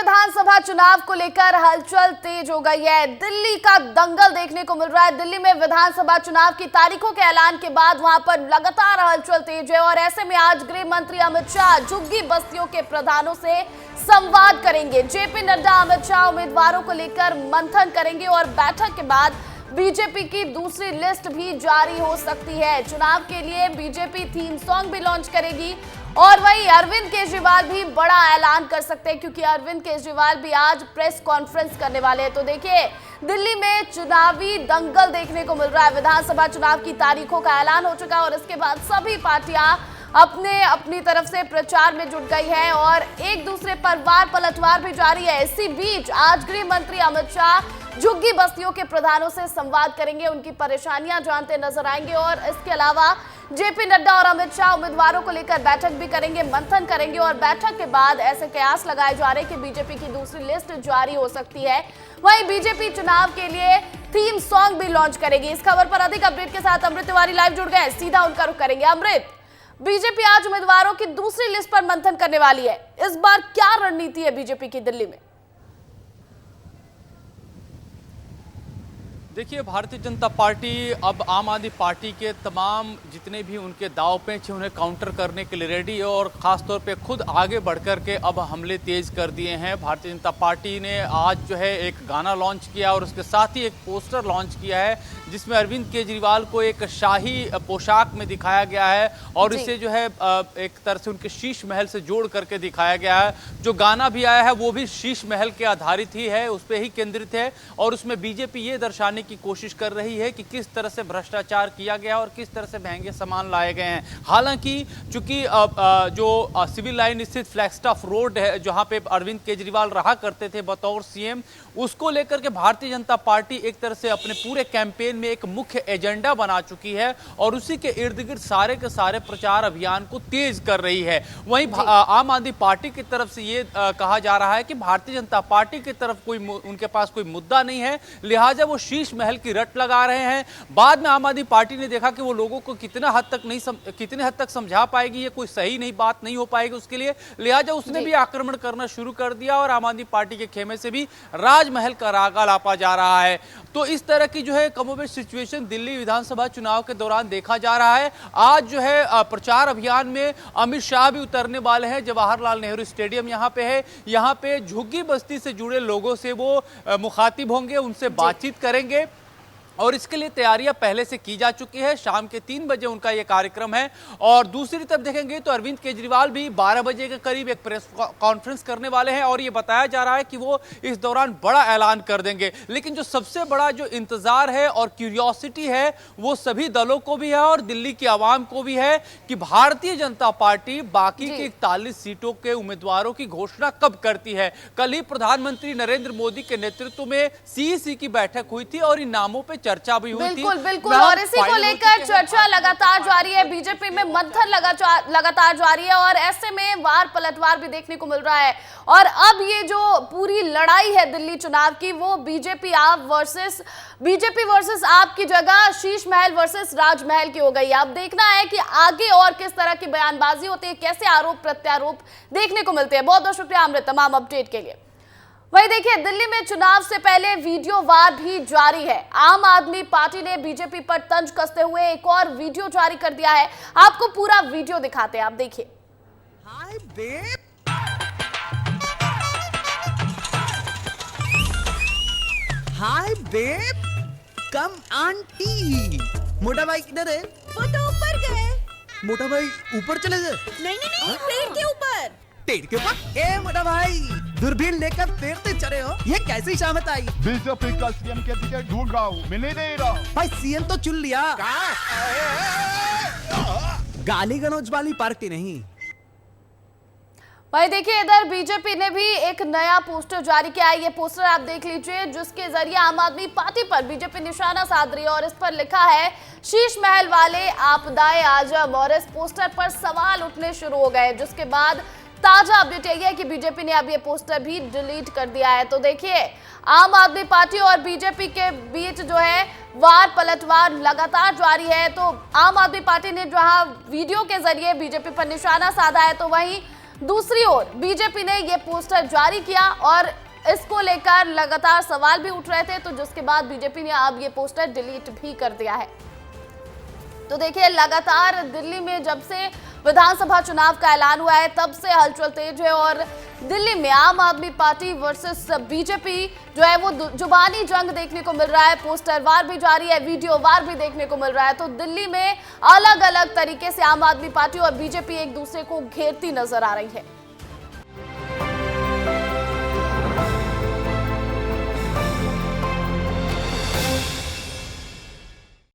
विधानसभा चुनाव को लेकर हलचल तेज हो गई है। दिल्ली का दंगल देखने को मिल रहा है। दिल्ली में विधानसभा चुनाव की तारीखों के ऐलान के बाद वहां पर लगातार हलचल तेज है और ऐसे में आज गृह मंत्री अमित शाह झुग्गी बस्तियों के प्रधानों से संवाद करेंगे। जेपी नड्डा अमित शाह उम्मीदवारों को लेकर मंथन करेंगे और बैठक के बाद बीजेपी की दूसरी लिस्ट भी जारी हो सकती है। चुनाव के लिए बीजेपी थीम सॉन्ग भी लॉन्च करेगी और वहीं अरविंद केजरीवाल भी बड़ा ऐलान कर सकते हैं क्योंकि अरविंद केजरीवाल भी आज प्रेस कॉन्फ्रेंस करने वाले हैं। तो देखिए, दिल्ली में चुनावी दंगल देखने को मिल रहा है। विधानसभा चुनाव की तारीखों का ऐलान हो चुका है और इसके बाद सभी पार्टियां अपनी तरफ से प्रचार में जुट गई है और एक दूसरे पर वार पलटवार भी जारी है। इसी बीच आज गृह मंत्री अमित शाह झुग्गी बस्तियों के प्रधानों से संवाद करेंगे, उनकी परेशानियां जानते नजर आएंगे और इसके अलावा जेपी नड्डा और अमित शाह उम्मीदवारों को लेकर बैठक भी करेंगे, मंथन करेंगे और बैठक के बाद ऐसे कयास लगाए जा रहे हैं कि बीजेपी की दूसरी लिस्ट जारी हो सकती है। वहीं बीजेपी चुनाव के लिए थीम सॉन्ग भी लॉन्च करेगी। इस खबर पर अधिक अपडेट के साथ अमृत तिवारी लाइव जुड़ गए, सीधा उनका रुख करेंगे। अमृत, बीजेपी आज उम्मीदवारों की दूसरी लिस्ट पर मंथन करने वाली है। इस बार क्या रणनीति है बीजेपी की दिल्ली में? देखिए, भारतीय जनता पार्टी अब आम आदमी पार्टी के तमाम जितने भी उनके दाव पेच हैं उन्हें काउंटर करने के लिए रेडी है और ख़ासतौर पे खुद आगे बढ़कर के अब हमले तेज कर दिए हैं। भारतीय जनता पार्टी ने आज जो है एक गाना लॉन्च किया और उसके साथ ही एक पोस्टर लॉन्च किया है जिसमें अरविंद केजरीवाल को एक शाही पोशाक में दिखाया गया है और इसे जो है एक तरह से उनके शीश महल से जोड़ करके दिखाया गया है। जो गाना भी आया है वो भी शीश महल के आधारित ही है, उस पर ही केंद्रित है और उसमें बीजेपी ये दर्शाने की कोशिश कर रही है कि किस तरह से भ्रष्टाचार किया गया और किस तरह से महंगे सामान लाए गए हैं। हालांकि चूंकि जो सिविल लाइन स्थित फ्लैगस्टाफ रोड है जहां पे अरविंद केजरीवाल रहा करते थे बतौर सीएम, उसको लेकर के भारतीय जनता पार्टी एक तरह से अपने पूरे कैंपेन में एक मुख्य एजेंडा बना चुकी है और उसी के इर्द गिर्द सारे के सारे प्रचार अभियान को तेज कर रही है। वहीं आम आदमी पार्टी की तरफ से ये कहा जा रहा है कि भारतीय जनता पार्टी की तरफ उनके पास कोई मुद्दा नहीं है, लिहाजा वो शीश महल की रट लगा रहे हैं। बाद में आम आदमी पार्टी ने देखा कि वो लोगों को कितने हद तक समझा पाएगी, ये कोई सही नहीं बात नहीं हो पाएगी उसके लिए, लिहाजा उसने भी आक्रमण करना शुरू कर दिया और आम आदमी पार्टी के खेमे से भी राजमहल का रागा लापा जा रहा है। तो इस तरह की जो है कमोबेश सिचुएशन दिल्ली विधानसभा चुनाव के दौरान देखा जा रहा है। आज जो है प्रचार अभियान में अमित शाह भी उतरने वाले हैं। जवाहरलाल नेहरू स्टेडियम यहाँ पे है, यहाँ पे झुग्गी बस्ती से जुड़े लोगों से वो मुखातिब होंगे, उनसे बातचीत करेंगे और इसके लिए तैयारियां पहले से की जा चुकी है। शाम के 3 बजे उनका यह कार्यक्रम है और दूसरी तरफ देखेंगे तो अरविंद केजरीवाल भी 12 बजे के करीब एक प्रेस कॉन्फ्रेंस करने वाले हैं और ये बताया जा रहा है कि वो इस दौरान बड़ा ऐलान कर देंगे। लेकिन जो सबसे बड़ा जो इंतजार है और क्यूरियोसिटी है वो सभी दलों को भी है और दिल्ली की आवाम को भी है कि भारतीय जनता पार्टी बाकी के 41 सीटों के उम्मीदवारों की घोषणा कब करती है। कल ही प्रधानमंत्री नरेंद्र मोदी के नेतृत्व में सीईसी की बैठक हुई थी और इन नामों पर चर्चा भी हुई थी। बिल्कुल और इसी को लेकर चर्चा लगातार जारी है। बीजेपी में मंथन लगातार जारी है और ऐसे में वार पलटवार भी देखने को मिल रहा है और अब ये जो पूरी लड़ाई है दिल्ली चुनाव की वो बीजेपी वर्सेस आप की जगह शीश महल वर्सेस राजमहल की हो गई है। अब देखना है कि आगे और किस तरह की बयानबाजी होती है, कैसे आरोप प्रत्यारोप देखने को मिलते हैं। बहुत बहुत शुक्रिया अमृत तमाम अपडेट के लिए। वही देखिए, दिल्ली में चुनाव से पहले वीडियो वार भी जारी है। आम आदमी पार्टी ने बीजेपी पर तंज कसते हुए एक और वीडियो जारी कर दिया है। आपको पूरा वीडियो दिखाते हैं, आप देखिए। हाय बेब, हाय बेब, कम आंटी। मोटा भाई किधर है? वो तो ऊपर गए। मोटा भाई ऊपर चले गए? नहीं, पेड़ के ऊपर। पेड़ के ऊपर? ए मोटा भाई, दूरबीन लेकर तैरते चले हो, ये कैसी शामत आई? बीजेपी का सीएम के टिकट ढूंढ रहा हूँ, मिल नहीं दे रहा। भाई सीएम तो चुन लिया, गाली गलौज वाली पार्टी नहीं। भाई देखिए, इधर बीजेपी ने भी एक नया पोस्टर जारी किया है। ये पोस्टर आप देख लीजिए जिसके जरिए आम आदमी पार्टी पर बीजेपी निशाना साध रही है और इस पर लिखा है शीश महल वाले आपदाए आजम और इस पोस्टर पर सवाल उठने शुरू हो गए, जिसके बाद ताजा अपडेट यही है कि बीजेपी ने अब ये पोस्टर भी डिलीट कर दिया है। तो देखिए, आम आदमी पार्टी और बीजेपी के बीच जो है वार पलटवार लगातार जारी है। तो आम आदमी पार्टी ने जहां वीडियो के जरिए बीजेपी पर निशाना साधा है तो वहीं दूसरी ओर बीजेपी ने ये पोस्टर जारी किया और इसको लेकर लगातार सवाल भी उठ रहे थे, तो जिसके बाद बीजेपी ने अब ये पोस्टर डिलीट भी कर दिया है। तो देखिए, लगातार दिल्ली में जब से विधानसभा चुनाव का ऐलान हुआ है तब से हलचल तेज है और दिल्ली में आम आदमी पार्टी वर्सेस बीजेपी जो है वो जुबानी जंग देखने को मिल रहा है। पोस्टर वार भी जारी है, वीडियो वार भी देखने को मिल रहा है। तो दिल्ली में अलग अलग तरीके से आम आदमी पार्टी और बीजेपी एक दूसरे को घेरती नजर आ रही है।